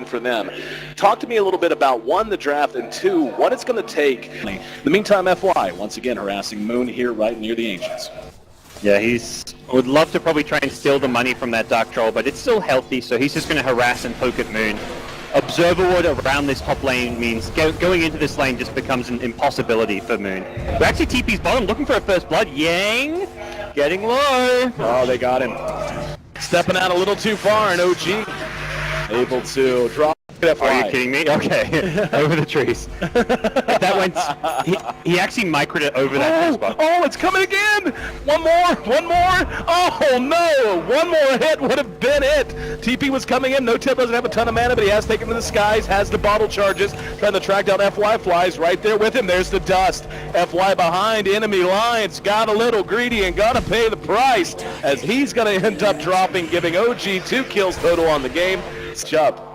win for them. Talk to me a little bit about, one, the draft, and two, what it's going to take. In the meantime, FY, once again, harassing Moon here right near the Ancients. Yeah, would love to probably try and steal the money from that Dark Troll, but it's still healthy, so he's just going to harass and poke at Moon. Observer Ward around this top lane means going into this lane just becomes an impossibility for Moon. But actually TP's bottom, looking for a first blood. Yang getting low. Oh, they got him. Stepping out a little too far, and OG able to drop. Are you kidding me? Okay, over the trees. That went. He actually microed it over that first spot. Oh, it's coming again! One more! Oh no! One more hit would have been it. TP was coming in. No-Tail doesn't have a ton of mana, but he has taken to the skies. Has the bottle charges, trying to track down FY. Flies right there with him. There's the dust. FY behind enemy lines. Got a little greedy and gotta pay the price, as he's gonna end up dropping, giving OG 2 kills total on the game. Chubb.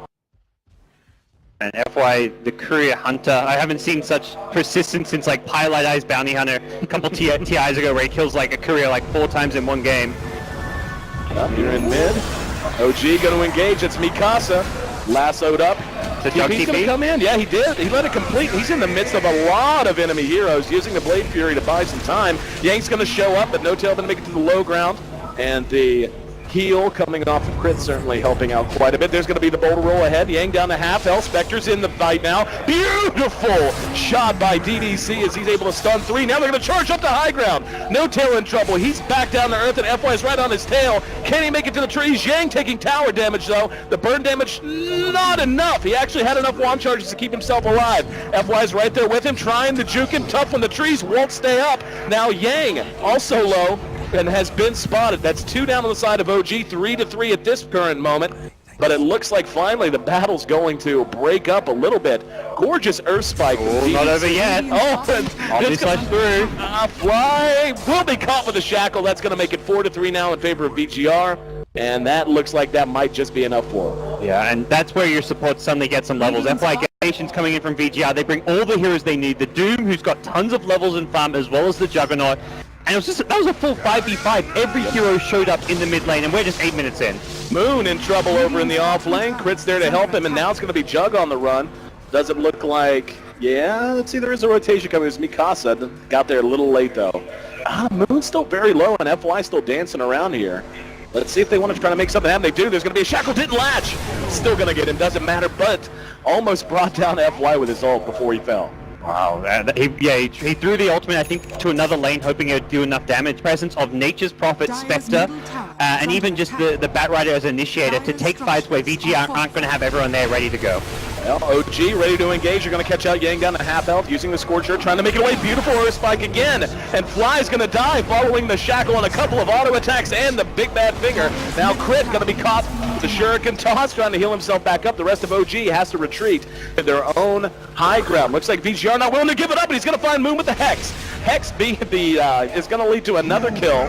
And FY, the Courier Hunter, I haven't seen such persistence since like Pilot Eyes Bounty Hunter a couple TIs ago, where he kills like a Courier like 4 times in one game. You're in mid. OG going to engage. It's Mikasa. Lassoed up. He's going to come in. Yeah, he did. He let it complete. He's in the midst of a lot of enemy heroes, using the Blade Fury to buy some time. Yang's going to show up, but No-Tail going to make it to the low ground. And the heal coming off of crit certainly helping out quite a bit. There's going to be the boulder roll ahead. Yang down to half health. Spectre's in the fight now. Beautiful shot by DDC as he's able to stun 3. Now they're going to charge up to high ground. No-Tail in trouble. He's back down to earth, and FY is right on his tail. Can he make it to the trees? Yang taking tower damage though. The burn damage, not enough. He actually had enough wand charges to keep himself alive. FY's right there with him, trying to juke him. Tough when the trees won't stay up. Now Yang also low and has been spotted. That's 2 down on the side of OG, 3-3 at this current moment. But it looks like finally the battle's going to break up a little bit. Gorgeous Earth Spike. Oh, not over yet. Oh, it's going through. Fly will be caught with a shackle. That's going to make it 4-3 now in favor of VGR. And that looks like that might just be enough for him. Yeah, and that's where your support suddenly gets some levels. FY Nations coming in from VGR. They bring all the heroes they need. The Doom, who's got tons of levels in farm, as well as the Juggernaut. And it was just, that was a full 5v5. Every hero showed up in the mid lane, and we're just 8 minutes in. Moon in trouble over in the off lane. Crit's there to help him, and now it's going to be Jug on the run. Does it look like, yeah, let's see, there is a rotation coming. It's Mikasa. Got there a little late, though. Moon's still very low, and FY still dancing around here. Let's see if they want to try to make something happen. They do. There's going to be a shackle. Didn't latch. Still going to get him. Doesn't matter, but almost brought down FY with his ult before he fell. Wow, he threw the ultimate, I think, to another lane, hoping it would do enough damage. Presence of Nature's Prophet, Spectre, and even just the Bat Rider as an initiator to take fights where VG aren't going to have everyone there ready to go. Well, OG ready to engage. You're going to catch out Yang down to half health, using the Scorcher, trying to make it away. Beautiful Earth Spike again, and Fly's going to die following the shackle on a couple of auto attacks and the big bad finger. Now Crit going to be caught. The Shuriken toss, trying to heal himself back up. The rest of OG has to retreat to their own high ground. Looks like VGR not willing to give it up, and he's going to find Moon with the Hex. Hex being is going to lead to another kill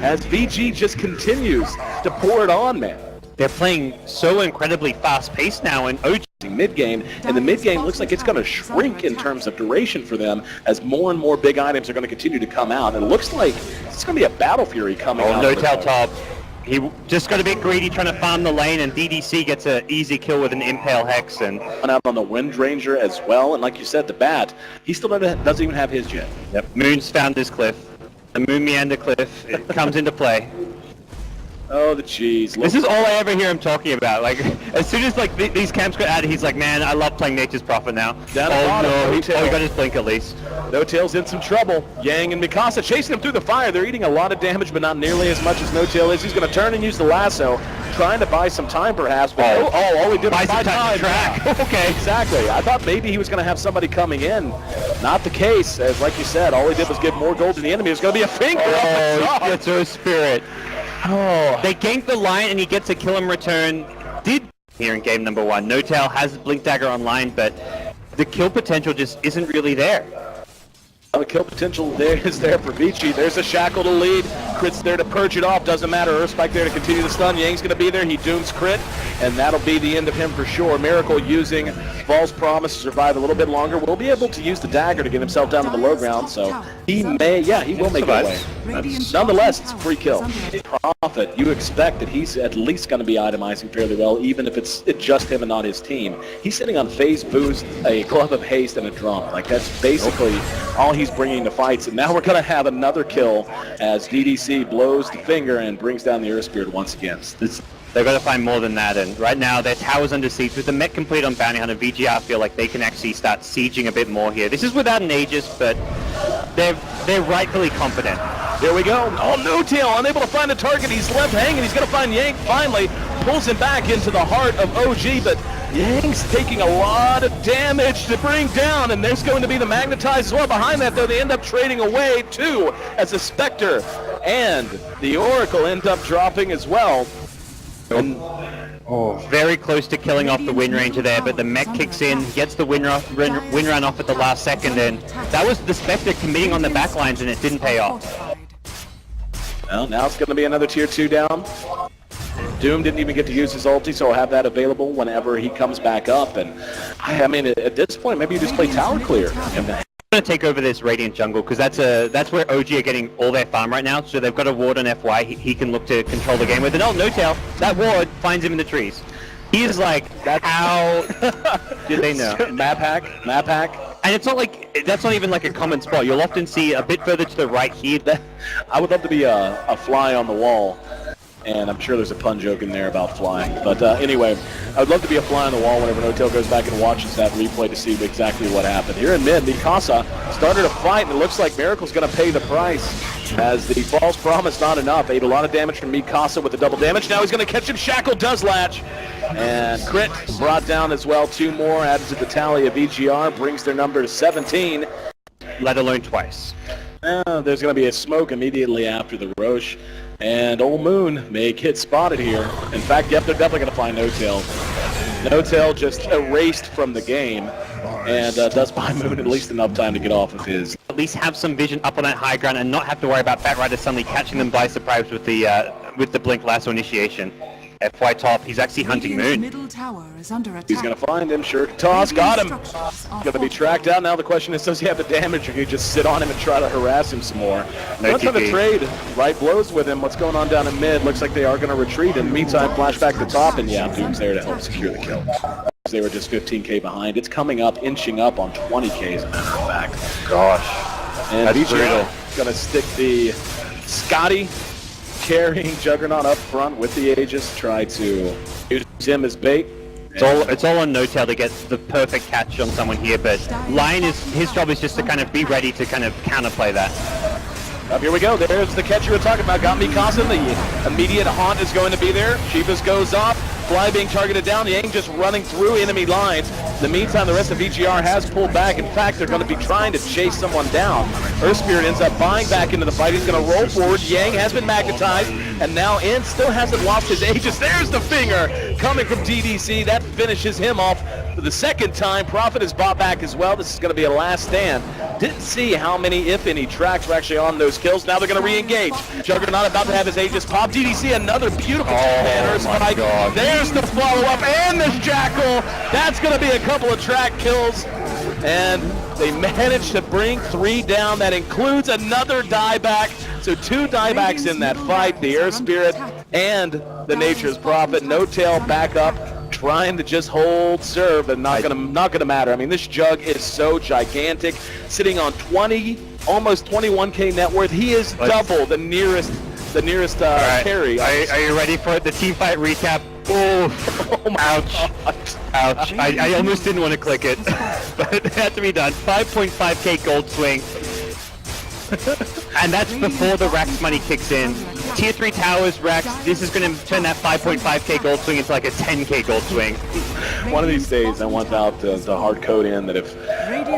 as VG just continues to pour it on, man. They're playing so incredibly fast-paced now, and OG mid-game, and the mid-game looks like it's going to shrink in terms of duration for them as more and more big items are going to continue to come out. And it looks like it's going to be a Battle Fury coming out. No-Tail top. He just got a bit greedy trying to farm the lane, and DDC gets an easy kill with an Impale Hex. And out on the Wind Ranger as well, and like you said, the Bat, he still doesn't even have his yet. Yep, Moon's found this cliff. The Moon Meander Cliff, it comes into play. Oh, the cheese. This is all I ever hear him talking about. Like, as soon as like these camps got added, he's like, man, I love playing Nature's Prophet now. He got his blink at least. No-Tail's in some trouble. Yang and Mikasa chasing him through the fire. They're eating a lot of damage, but not nearly as much as No-Tail is. He's going to turn and use the lasso, trying to buy some time perhaps. But all he did was buy time to track. Okay. Exactly. I thought maybe he was going to have somebody coming in. Not the case, as like you said, all he did was give more gold to the enemy. It's going to be a finger. Oh, he gets her spirit. Oh. They gank the line and he gets a kill in return. Here in game number 1. No-Tail has the Blink Dagger online, but the kill potential just isn't really there. The kill potential there is there for Vici. There's a shackle to lead. Crit's there to purge it off. Doesn't matter. Earth Spike there to continue the stun. Yang's going to be there. He dooms Crit, and that'll be the end of him for sure. Miracle using False Promise to survive a little bit longer. Will be able to use the dagger to get himself down to the low ground, so he will make it away. Nonetheless, it's a free kill. Prophet, you expect that he's at least going to be itemizing fairly well, even if it's just him and not his team. He's sitting on phase boost, a glove of haste, and a drum. Like, that's basically all he's bringing to fights. And now we're going to have another kill as DDC blows the finger and brings down the Earth Spirit once again. They've got to find more than that, and right now their tower's under siege. With the mech complete on Bounty Hunter, VGR feel like they can actually start sieging a bit more here. This is without an Aegis, but they're rightfully confident. Here we go. Oh, No Tail, unable to find a target. He's left hanging. He's going to find Yank finally. Pulls him back into the heart of OG, but Yang's taking a lot of damage to bring down, and there's going to be the Magnetized as well. Behind that, though, they end up trading away, too, as the Spectre and the Oracle end up dropping as well. And very close to killing off the Wind Ranger there, but the mech kicks in, gets the wind run off at the last second, and that was the Spectre committing on the backlines, and it didn't pay off. Well, now it's going to be another tier 2 down. Doom didn't even get to use his ulti, so I'll have that available whenever he comes back up. And I mean, at this point, maybe you just play tower clear. Going to take over this Radiant jungle because that's where OG are getting all their farm right now. So they've got a ward on FY. He can look to control the game with. And oh, No Tail, that ward finds him in the trees. He is like, how did they know? Map hack. And it's not like, that's not even like a common spot. You'll often see a bit further to the right here. I would love to be a fly on the wall. And I'm sure there's a pun joke in there about flying. But anyway, I would love to be a fly on the wall whenever No Tail goes back and watches that replay to see exactly what happened. Here in mid, Mikasa started a fight, and it looks like Miracle's going to pay the price. As the false promise not enough. Ate a lot of damage from Mikasa with the double damage. Now he's going to catch him. Shackle does latch. And Crit brought down as well. 2 more added to the tally of VGR. Brings their number to 17. Let alone twice. There's going to be a smoke immediately after the Roche. And Old Moon may get spotted here. In fact, yep, they're definitely going to find No Tail. No Tail just erased from the game, and does buy Moon at least enough time to get off of his. At least have some vision up on that high ground and not have to worry about Batrider suddenly catching them by surprise with the Blink Lasso initiation. FY top, he's actually hunting Moon. Middle tower is under attack. He's going to find him, sure. Toss, got him. Going to be tracked out. Now the question is, does he have the damage, or can he just sit on him and try to harass him some more? Not trying to trade right blows with him. What's going on down in mid? Looks like they are going to retreat. In the meantime, flashback to top, and yeah, Doom's there to help secure the kill. They were just 15k behind. It's coming up, inching up on 20k as a matter of fact. Gosh. And BJ going to stick the Scotty carrying Juggernaut up front with the Aegis, try to use him as bait. It's all on No Tail to get the perfect catch on someone here, but Lion his job is just to kind of be ready to kind of counterplay that. Up here we go. There's the catch you were talking about. Got Mikasa. The immediate haunt is going to be there. Sheepas goes off. Fly being targeted down. Yang just running through enemy lines. In the meantime, the rest of VGR has pulled back. In fact, they're going to be trying to chase someone down. Earth Spirit ends up buying back into the fight. He's going to roll forward. Yang has been magnetized, and now In still hasn't lost his Aegis. There's the finger coming from DDC. That finishes him off for the second time. Prophet is bought back as well. This is going to be a last stand. Didn't see how many, if any, tracks were actually on those kills. Now they're going to re-engage. Juggernaut about to have his Aegis pop. DDC, another beautiful banner spike. There's the follow-up and this Jackal. That's going to be a couple of track kills. And they managed to bring 3 down. That includes another dieback. So 2 diebacks in that fight. The Air Spirit and the Nature's Prophet. No Tail back up, trying to just hold serve, but not gonna matter. I mean, this Jug is so gigantic, sitting on 20, almost 21k net worth. He is double the nearest right. Carry. Are you ready for the team fight recap? Oh ouch. Ouch. I almost didn't want to click it, but it had to be done. 5.5k gold swing. And that's before the Rax money kicks in. Tier 3 towers, Rax. This is going to turn that 5.5k gold swing into like a 10k gold swing. One of these days, I want out to hard code in that if,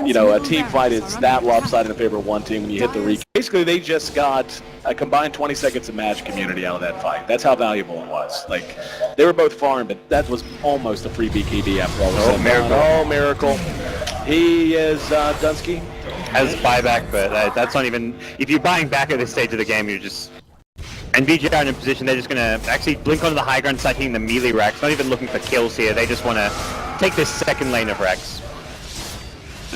you know, a team fight is that lopsided in favor of one team, when you hit the recap. Basically, they just got a combined 20 seconds of match community out of that fight. That's how valuable it was. Like, they were both farmed, but that was almost a free BKB after all was said. Miracle. Oh, Miracle. He is Dunsky. Has buyback, but that's not even... If you're buying back at this stage of the game, you're just... And VG are in a position, they're just going to actually blink onto the high ground and start hitting the melee Rex. Not even looking for kills here, they just want to take this second lane of Rex.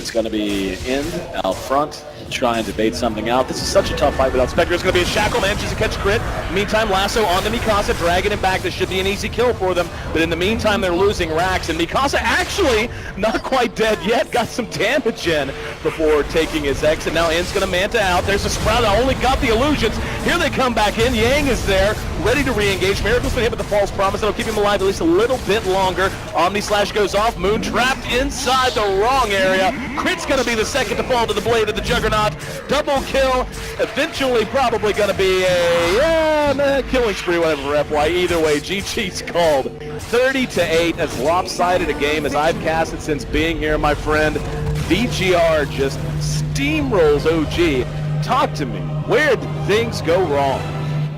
It's going to be Ind out front, trying to bait something out. This is such a tough fight without Spectre. It's going to be a Shackle, manages to catch Crit. Meantime, Lasso on the Mikasa, dragging him back. This should be an easy kill for them, but in the meantime, they're losing Rax, and Mikasa actually not quite dead yet, got some damage in before taking his exit. Now Ind's going to Manta out. There's a Sprout that only got the illusions. Here they come back in. Yang is there, ready to re-engage. Miracle's been hit with the false promise. That'll keep him alive at least a little bit longer. Omni Slash goes off. Moon trapped inside the wrong area. Crit's going to be the second to fall to the blade of the Juggernaut. Double kill. Eventually probably going to be a killing spree, whatever FY. Either way, GG's called. 30-8, as lopsided a game as I've casted since being here, my friend. VGR just steamrolls OG. Talk to me. Where did things go wrong?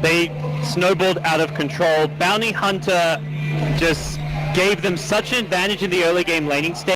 They snowballed out of control. Bounty Hunter just gave them such an advantage in the early game laning stage.